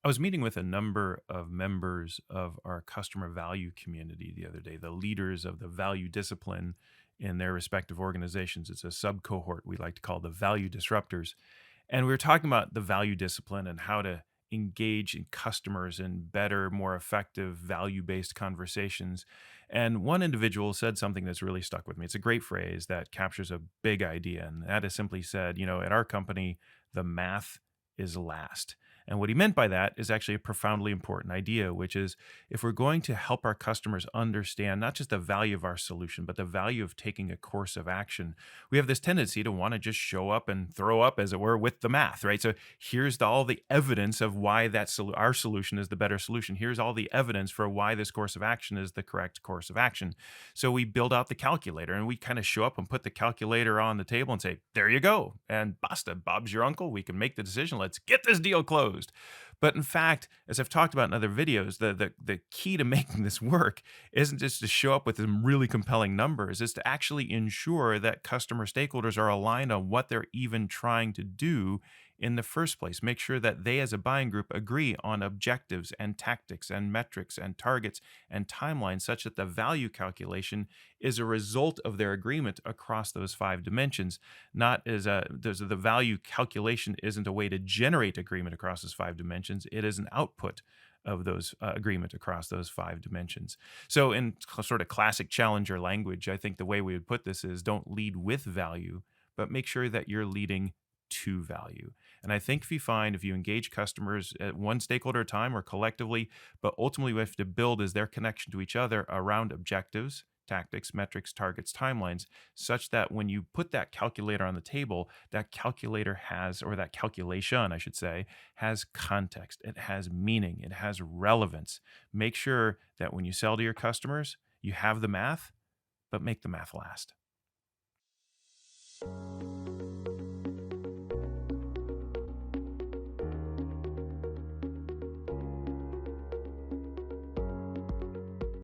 I was meeting with a number of members of our customer value community the other day, the leaders of the value discipline in their respective organizations. It's a sub cohort we like to call the value disruptors. And we were talking about the value discipline and how to engage in customers in better, more effective, value based conversations. And one individual said something that's really stuck with me. It's a great phrase that captures a big idea. And that is simply said, at our company, the math is last. And what he meant by that is actually a profoundly important idea, which is if we're going to help our customers understand not just the value of our solution, but the value of taking a course of action, we have this tendency to want to just show up and throw up, as it were, with the math, right? So here's all the evidence of why our solution is the better solution. Here's all the evidence for why this course of action is the correct course of action. So we build out the calculator and we kind of show up and put the calculator on the table and say, there you go. And basta, Bob's your uncle. We can make the decision. Let's get this deal closed. But in fact, as I've talked about in other videos, the key to making this work isn't just to show up with some really compelling numbers, is to actually ensure that customer stakeholders are aligned on what they're even trying to do in the first place. Make sure that they as a buying group agree on objectives and tactics and metrics and targets and timelines such that the value calculation is a result of their agreement across those five dimensions. Not as the value calculation isn't a way to generate agreement across those five dimensions. It is an output of those agreement across those five dimensions. So, in sort of classic challenger language, I think the way we would put this is don't lead with value, but make sure that you're leading to value. And I think if you engage customers at one stakeholder at a time or collectively, but ultimately we have to build is their connection to each other around objectives, tactics, metrics, targets, timelines, such that when you put that calculator on the table, that calculator has, or that calculation, I should say, has context, it has meaning, it has relevance. Make sure that when you sell to your customers, you have the math, but make the math last.